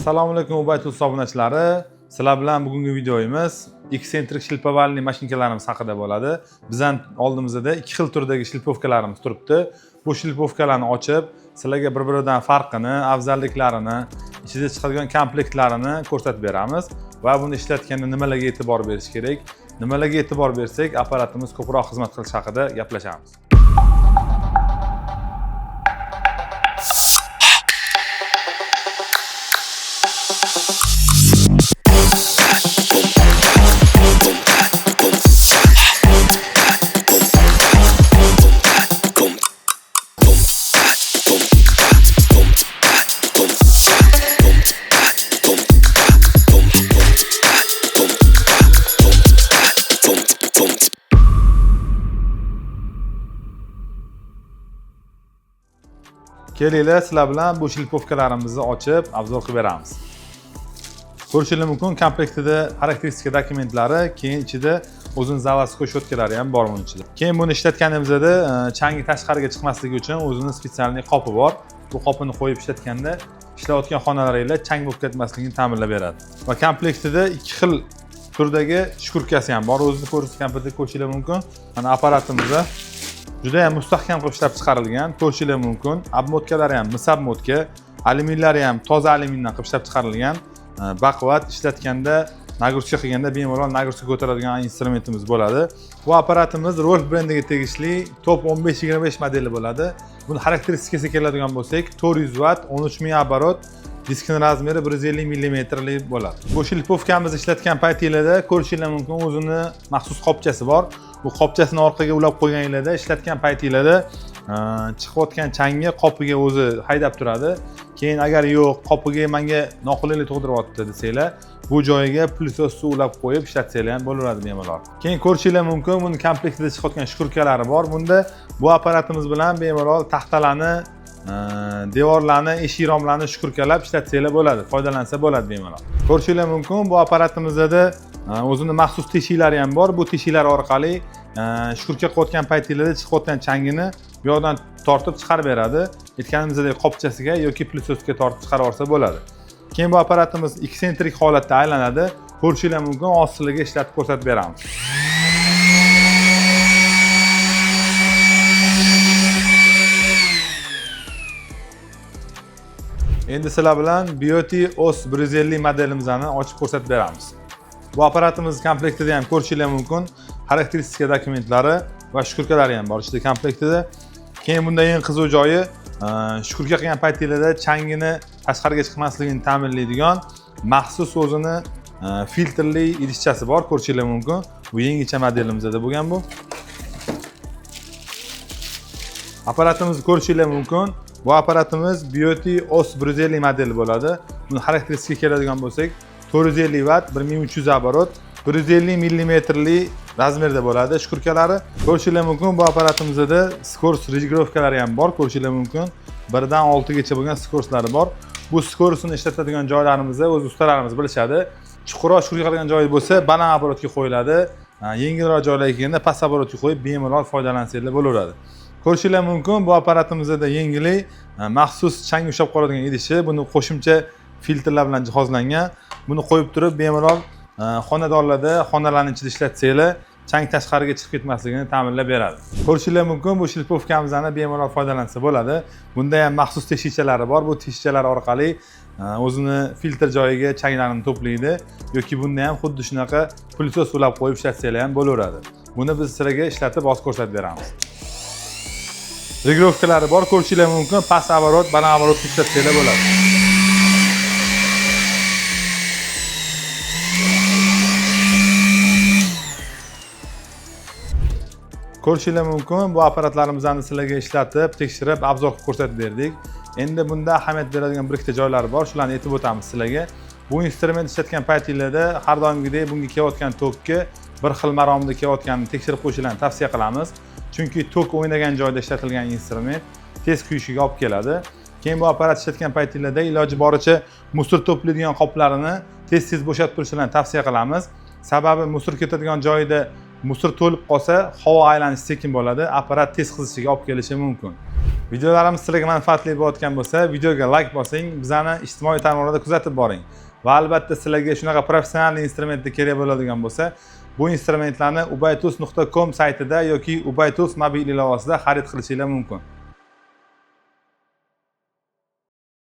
Assalomu alaykum Ubaytuz obunachilari. Sizlar bilan bugungi videomiz eksentrik shilpovalniy mashinkalarimiz haqida bo'ladi. Bizning oldimizda ikki xil turdagi shilpovkalarimiz turibdi. Bu shilpovkalarni ochib, sizlarga bir-biridan farqini, afzalliklarini, ichida chiqadigan komplektlarini ko'rsatib beramiz va buni ishlatganda nimalarga e'tibor berish kerak, nimalarga e'tibor bersak, apparatimiz ko'proq xizmat qilishi haqida gaplashamiz. Kelinglar, sizlar bilan bu shilpovkalarimizni ochib, obzor qilib beramiz. Ko'rishingiz mumkin, komplektida xarakteristika dokumentlari, keyin ichida o'zining zavodskiy shotkalari ham bor buning ichida. Keyin buni ishlatganimizda changi tashqariga chiqmasligi uchun o'zining spetsialniy qopi bor. Bu qopini qo'yib ishlatganda ishlayotgan xonalaringizda chang bo'lib ketmasligini ta'minlab beradi. Va komplektida ikki xil turdagi shkurkasi ham bor. O'zingiz ko'rishingiz komplektda ko'rishingiz mumkin. Mana apparatimizni juda ham mustahkam qilib ishlab chiqarilgan. Ko'rishingiz mumkin. Obmotkalari ham mis obmotka, alyuminlari ham toza alyumindan qilib ishlab chiqarilgan. Baquvvat ishlatganda, nagruska qilganda bemalol nagruska ko'taradigan instrumentimiz bo'ladi. Bu apparatimiz Rolf brendiga tegishli Top 1525 modeli bo'ladi. Buni xarakteristikasiga keladigan bo'lsak, 400 Watt, 13000 оборот, diskning razmeri 150 mm bo'ladi. Bu shilpovkamizni ishlatgan paytingizda ko'rishingiz mumkin, o'zini maxsus qopchasi bor. Bu qopchasini orqaga ulab qo'yganingizda ishlatgan paytingizda chiqayotgan changni qopiga o'zi haydab turadi. Keyin agar yo'q, qopiga menga noqulaylik tug'diryapti desanglar, bu joyiga plyusos suv ulab qo'yib ishlatsanglar ham bo'laveradi bemalol. Keyin ko'rishingiz mumkin, buni komplektida chiqayotgan shkurkalari bor. Bunda bu apparatimiz bilan bemalol taxtalarni, devorlarni, eshik romlarni shkurkalab ishlatsanglar bo'ladi, foydalansa bo'ladi bemalol. Ko'rishingiz mumkin, bu apparatimizda o'zining maxsus teshiklari ham bor. Bu teshiklar orqali shkurka qilayotgan paytingizda chiqayotgan changini bu yoqdan tortib chiqarib beradi. Aytganimizdek qopchasiga yoki plyusosga tortib chiqarib olsa bo'ladi. Keyin bu apparatimiz eksentrik holatda aylanadi. Ko'rishingiz mumkin, ostiga ishlatib ko'rsatib beramiz. Endi sizlar bilan Beauty OS 150 modelimizni ochib ko'rsatib beramiz. Bu apparatimiz komplektida ham ko'rishingiz mumkin, xarakteristika dokumentlari va shkurkalari ham bor ichida komplektida. Keyin bunda eng qiziq joyi, shkurka qilgan paytingizda changini tashqariga chiqmasligini ta'minlaydigan maxsus o'zini filtrli idishchasi bor, ko'rishingiz mumkin. Bu yangicha modelimizda bo'lgan bu. Apparatimizni ko'rishingiz mumkin. Bu apparatimiz Beauty OS 150 modeli bo'ladi. Buni xarakteristikasiga keladigan bo'lsak, 450 Watt, 1300 оборот, 150 mm razmerda bo'ladi shkurkalari. Ko'rishingiz mumkin, bu apparatimizda skors regirovkalari ham bor, ko'rishingiz mumkin. 1 dan 6 gacha bo'lgan skorslari bor. Bu skorsni ishlatadigan joylarimizda o'z ustalarimiz bilishadi. Chuqurroq shkurka qilgan joyi bo'lsa, baland оборотga qo'yiladi. Yengilroq joylarga kelganda past оборотga qo'yib bemalol foydalansanglar bo'laveradi. Ko'rishingiz mumkin, bu apparatimizda yengillik, maxsus chang ushlab qoladigan idishi, buni qo'shimcha filtrlar bilan jihozlangan. Buni qo'yib turib bemalol xonadonlarda, xonalarning ichida ishlatsanglar, chang tashqariga chiqib ketmasligini ta'minlab beradi. Ko'rishingiz mumkin, bu shilpovkamizni bemalol foydalansa bo'ladi. Bunda ham maxsus teshikchalari bor. Bu teshikchalar orqali o'zini filtr joyiga changlarni to'playdi yoki bunda ham xuddi shunaqa plyusos ulab qo'yib ishlatsanglar ham bo'laveradi. Buni biz sizlarga ishlatib oz ko'rsatib beramiz. Regirovkalari bor, ko'rishingiz mumkin, past оборот, baland оборот ishlatsanglar bo'ladi. Ko'rishingiz mumkin, bu apparatlarimizni sizlarga ishlatib, tekshirib, obzor qilib ko'rsatib berdik. Endi bunda ahamiyat beradigan bir ikkita joylari bor, shularni aytib o'tamiz sizlarga. Bu instrument ishlatgan paytingizda har doimgidek bunga kelayotgan tokki bir xil maromda kelayotganini tekshirib qo'yishingizni tavsiya qilamiz. Chunki tok o'ynagan joyda ishlatilgan instrument tez kuyishiga olib keladi. Keyin bu apparat ishlatgan paytingizda iloji boricha musor to'playdigan qoplarini tez-tez bo'shatib turishingizni tavsiya qilamiz. Sababi musor ketadigan joyida musor to'lib qolsa, havo aylanishi sekin bo'ladi, apparat tez qizishiga olib kelishi mumkin. Videolarimiz sizlarga manfaatli bo'layotgan bo'lsa, videoga like bosing, bizani ijtimoiy tarmoqlarda kuzatib boring. Va albatta sizlarga shunaqa professional instrumentlar kerak bo'ladigan bo'lsa, bu instrumentlarni ubaytools.com saytida yoki ubaytools mobil ilovasida xarid qilishingiz mumkin.